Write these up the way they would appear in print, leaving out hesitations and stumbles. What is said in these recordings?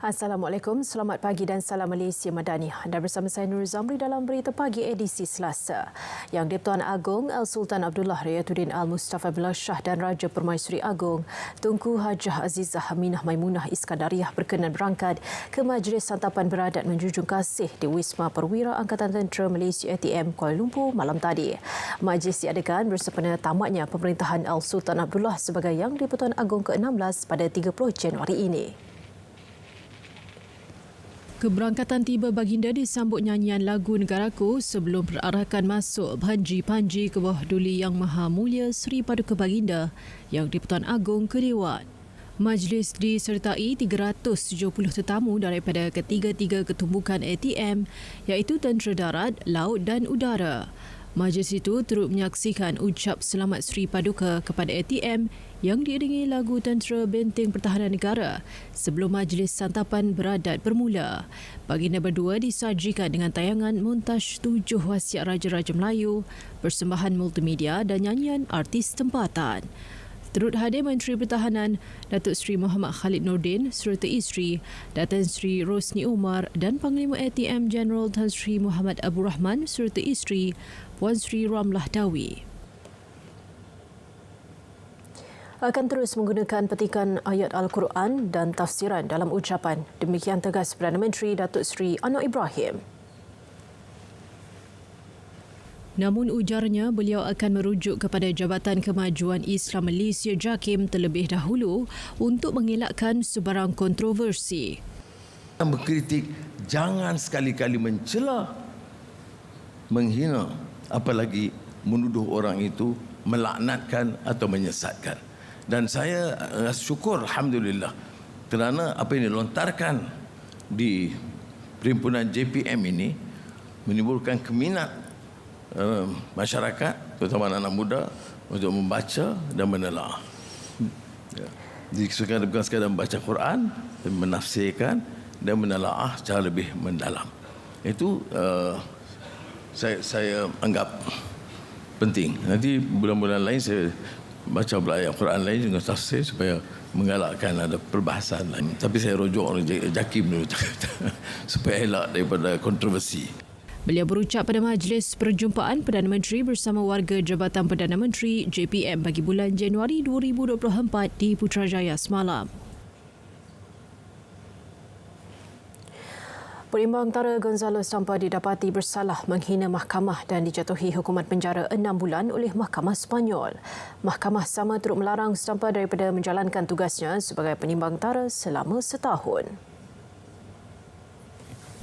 Assalamualaikum, selamat pagi dan salam Malaysia Madani. Anda bersama saya Nur Zamri dalam Berita Pagi edisi Selasa. Yang di-Pertuan Agong Al-Sultan Abdullah Riyatuddin Al-Mustafa Bilal Shah dan Raja Permaisuri Agong Tunku Hajah Azizah Aminah Maimunah Iskandariah berkenan berangkat ke Majlis Santapan Beradat menjunjung kasih di Wisma Perwira Angkatan Tentera Malaysia ATM Kuala Lumpur malam tadi. Majlis diadakan bersempena tamatnya pemerintahan Al-Sultan Abdullah sebagai Yang di-Pertuan Agong ke-16 pada 30 Januari ini. Keberangkatan tiba baginda disambut nyanyian lagu negaraku sebelum perarakan masuk panji-panji ke bawah duli Yang Maha Mulia Seri Paduka Baginda Yang di-Pertuan Agong ke Dewan. Majlis disertai 370 tetamu daripada ketiga-tiga ketumbukan ATM iaitu Tentera Darat, Laut dan Udara. Majlis itu turut menyaksikan ucap selamat Seri Paduka kepada ATM yang diiringi lagu Tentera Benteng Pertahanan Negara sebelum majlis santapan beradat bermula. Baginda berdua disajikan dengan tayangan montaj 7 wasiat Raja-Raja Melayu, persembahan multimedia dan nyanyian artis tempatan. Turut hadir Menteri Pertahanan Datuk Seri Muhammad Khalid Nordin serta isteri Datin Seri Rosni Umar dan Panglima ATM Jeneral Tan Sri Muhammad Abu Rahman serta isteri Puan Sri Ramlah Dawi. Akan terus menggunakan petikan ayat Al-Quran dan tafsiran dalam ucapan. Demikian tegas Perdana Menteri Datuk Seri Anwar Ibrahim. Namun ujarnya beliau akan merujuk kepada Jabatan Kemajuan Islam Malaysia JAKIM terlebih dahulu untuk mengelakkan sebarang kontroversi. Berkritik, jangan sekali-kali mencela, menghina, apalagi menuduh orang itu melaknatkan atau menyesatkan. Dan saya syukur Alhamdulillah kerana apa yang dilontarkan di perhimpunan JPM ini menimbulkan keminat masyarakat, terutama anak-anak muda untuk membaca dan menelaah. Jadi bukan sekadar membaca Quran, menafsirkan dan menelaah secara lebih mendalam. Itu saya anggap penting. Nanti bulan-bulan lain saya baca ayat Quran lain dengan tafsir supaya mengalakkan ada perbahasan lain. Tapi saya rujuk orang JAKIM dulu supaya elak daripada kontroversi. Beliau berucap pada majlis perjumpaan Perdana Menteri bersama warga Jabatan Perdana Menteri JPM bagi bulan Januari 2024 di Putrajaya semalam. Perimbang Tara Gonzalo Stampa didapati bersalah menghina mahkamah dan dijatuhi hukuman penjara 6 bulan oleh Mahkamah Sepanyol. Mahkamah sama turut melarang Stampa daripada menjalankan tugasnya sebagai penimbang tara selama setahun.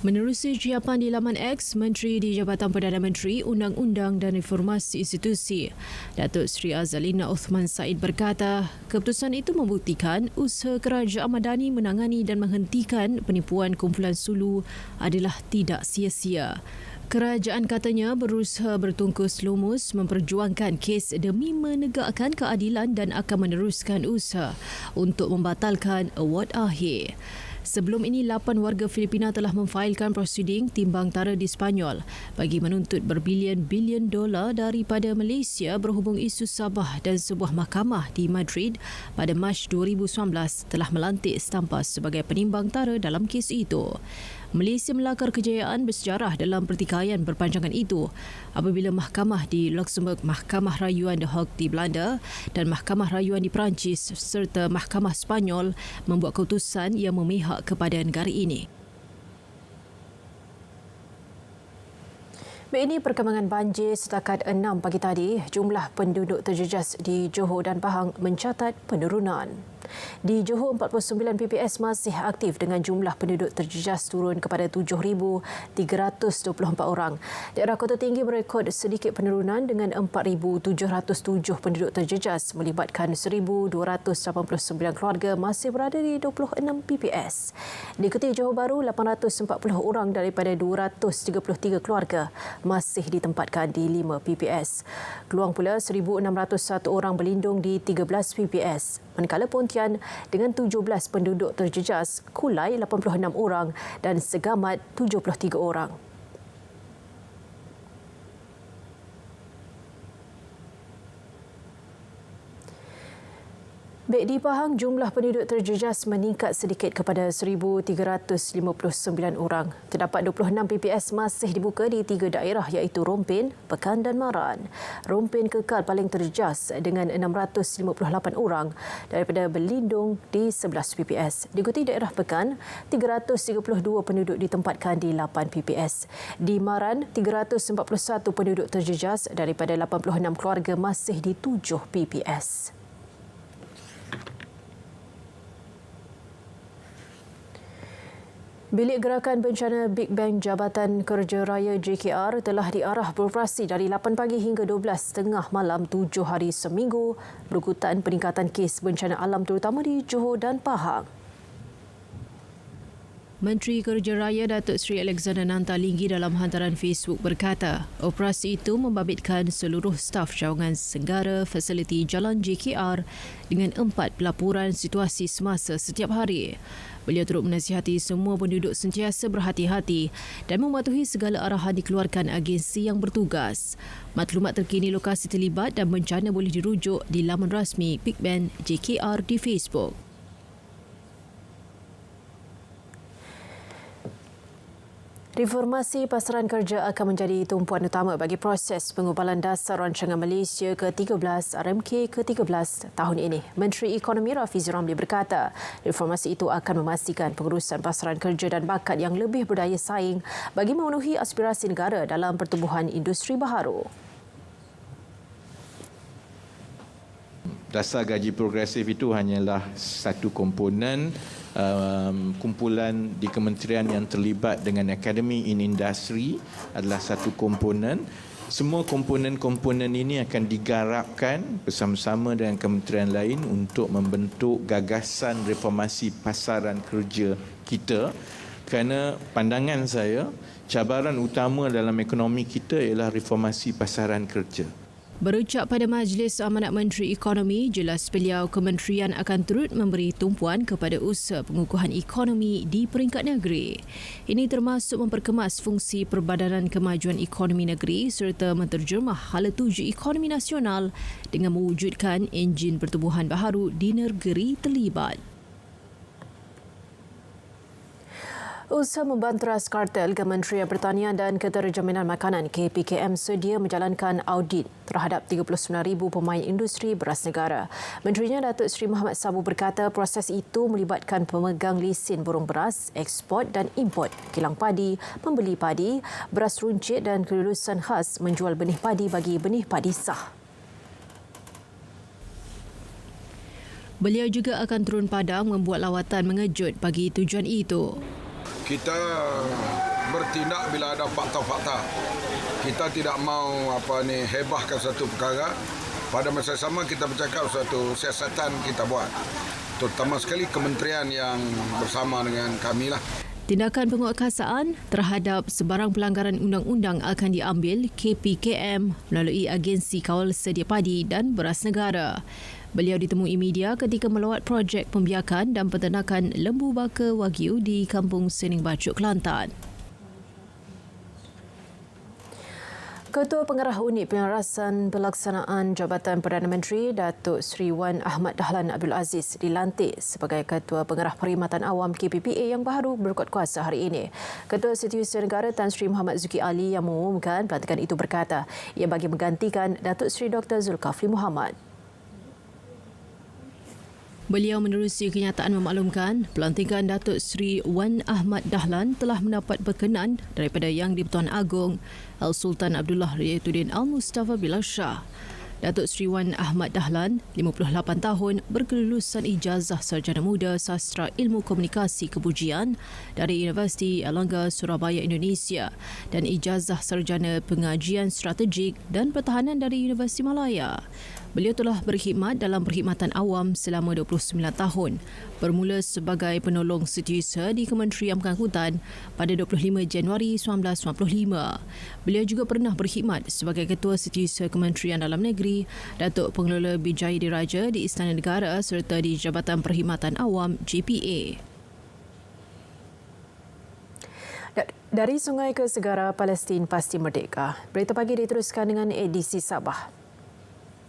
Menerusi ucapan di laman X, Menteri di Jabatan Perdana Menteri, Undang-Undang dan Reformasi Institusi, Datuk Seri Azalina Othman Said berkata, keputusan itu membuktikan usaha Kerajaan Madani menangani dan menghentikan penipuan kumpulan Sulu adalah tidak sia-sia. Kerajaan katanya berusaha bertungkus lumus memperjuangkan kes demi menegakkan keadilan dan akan meneruskan usaha untuk membatalkan award akhir. Sebelum ini, 8 warga Filipina telah memfailkan prosiding timbang tara di Sepanyol bagi menuntut berbilion-bilion dolar daripada Malaysia berhubung isu Sabah dan sebuah mahkamah di Madrid pada Mac 2019 telah melantik Stampa sebagai penimbang tara dalam kes itu. Malaysia melakar kejayaan bersejarah dalam pertikaian berpanjangan itu apabila mahkamah di Luxembourg, Mahkamah Rayuan The Hague di Belanda dan Mahkamah Rayuan di Perancis serta Mahkamah Sepanyol membuat keputusan yang memihak kepada negara ini. Ini perkembangan banjir setakat 6 pagi tadi, jumlah penduduk terjejas di Johor dan Pahang mencatat penurunan. Di Johor, 49 PPS masih aktif dengan jumlah penduduk terjejas turun kepada 7,324 orang. Daerah Kota Tinggi merekod sedikit penurunan dengan 4,707 penduduk terjejas melibatkan 1,289 keluarga masih berada di 26 PPS. Diikuti Johor Bahru, 840 orang daripada 233 keluarga masih ditempatkan di 5 PPS. Keluang pula 1,601 orang berlindung di 13 PPS. Manakala Pontian dengan 17 penduduk terjejas, Kulai 86 orang dan Segamat 73 orang. Baik, di Pahang, jumlah penduduk terjejas meningkat sedikit kepada 1,359 orang. Terdapat 26 PPS masih dibuka di 3 daerah iaitu Rompin, Pekan dan Maran. Rompin kekal paling terjejas dengan 658 orang daripada berlindung di 11 PPS. Diikuti daerah Pekan, 332 penduduk ditempatkan di 8 PPS. Di Maran, 341 penduduk terjejas daripada 86 keluarga masih di 7 PPS. Bilik Gerakan Bencana Big Bang Jabatan Kerja Raya JKR telah diarah beroperasi dari 8 pagi hingga 12.30 malam 7 hari seminggu berikutan peningkatan kes bencana alam terutama di Johor dan Pahang. Menteri Kerja Raya Datuk Seri Alexander Nantalinggi dalam hantaran Facebook berkata, operasi itu membabitkan seluruh staf cawangan Senggara fasiliti Jalan JKR dengan 4 pelaporan situasi semasa setiap hari. Beliau turut menasihati semua penduduk sentiasa berhati-hati dan mematuhi segala arahan dikeluarkan agensi yang bertugas. Maklumat terkini lokasi terlibat dan bencana boleh dirujuk di laman rasmi Big Bang JKR di Facebook. Reformasi pasaran kerja akan menjadi tumpuan utama bagi proses pengubalan dasar rancangan Malaysia ke-13 RMK ke-13 tahun ini. Menteri Ekonomi Rafizi Ramli berkata, reformasi itu akan memastikan pengurusan pasaran kerja dan bakat yang lebih berdaya saing bagi memenuhi aspirasi negara dalam pertumbuhan industri baharu. Dasar gaji progresif itu hanyalah satu komponen kumpulan di kementerian yang terlibat dengan Academy in Industry adalah satu komponen. Semua komponen-komponen ini akan digarapkan bersama-sama dengan kementerian lain untuk membentuk gagasan reformasi pasaran kerja kita, kerana pandangan saya cabaran utama dalam ekonomi kita ialah reformasi pasaran kerja. Berucap pada Majlis Amanat Menteri Ekonomi, jelas beliau kementerian akan turut memberi tumpuan kepada usaha pengukuhan ekonomi di peringkat negeri. Ini termasuk memperkemas fungsi Perbadanan Kemajuan Ekonomi Negeri serta menterjemah hala tuju ekonomi nasional dengan mewujudkan enjin pertumbuhan baharu di negeri terlibat. Usaha membanteras kartel Kementerian Pertanian dan Keterjaminan Makanan KPKM sedia menjalankan audit terhadap 39,000 pemain industri beras negara. Menterinya Datuk Seri Muhammad Sabu berkata proses itu melibatkan pemegang lesen burung beras, ekspor dan import, kilang padi, pembeli padi, beras runcit dan kelulusan khas menjual benih padi bagi benih padi sah. Beliau juga akan turun padang membuat lawatan mengejut bagi tujuan itu. Kita bertindak bila ada fakta-fakta. Kita tidak mau hebahkan satu perkara. Pada masa sama kita bercakap satu siasatan kita buat. Terutama sekali kementerian yang bersama dengan kami lah. Tindakan penguatkuasaan terhadap sebarang pelanggaran undang-undang akan diambil KPKM melalui Agensi Kawal Sedia Padi dan Beras Negara. Beliau ditemui media ketika melawat projek pembiakan dan peternakan lembu baka Wagyu di Kampung Sening Bacuk, Kelantan. Ketua Pengarah Unit Penyelarasan Pelaksanaan Jabatan Perdana Menteri Datuk Seri Wan Ahmad Dahlan Abdul Aziz dilantik sebagai Ketua Pengarah Perkhidmatan Awam KPPA yang baru berkuat kuasa hari ini. Ketua Setiausaha Negara Tan Sri Muhammad Zuki Ali yang mengumumkan pelantikan itu berkata ia bagi menggantikan Datuk Seri Dr. Zulkafli Muhammad. Beliau menerusi kenyataan memaklumkan pelantikan Datuk Seri Wan Ahmad Dahlan telah mendapat berkenan daripada Yang di-Pertuan Agong Al-Sultan Abdullah Riayatuddin Al-Mustafa Bilal Shah. Datuk Seri Wan Ahmad Dahlan, 58 tahun, berkelulusan ijazah Sarjana Muda Sastra Ilmu Komunikasi Kepujian dari Universiti Airlangga Surabaya, Indonesia dan ijazah Sarjana Pengajian Strategik dan Pertahanan dari Universiti Malaya. Beliau telah berkhidmat dalam perkhidmatan awam selama 29 tahun, bermula sebagai penolong setiausaha di Kementerian Pengangkutan pada 25 Januari 1995. Beliau juga pernah berkhidmat sebagai Ketua Setiausaha Kementerian Dalam Negeri, Datuk Pengelola Bijaya Diraja di Istana Negara serta di Jabatan Perkhidmatan Awam JPA. Dari sungai ke segara, Palestin pasti merdeka. Berita pagi diteruskan dengan edisi Sabah.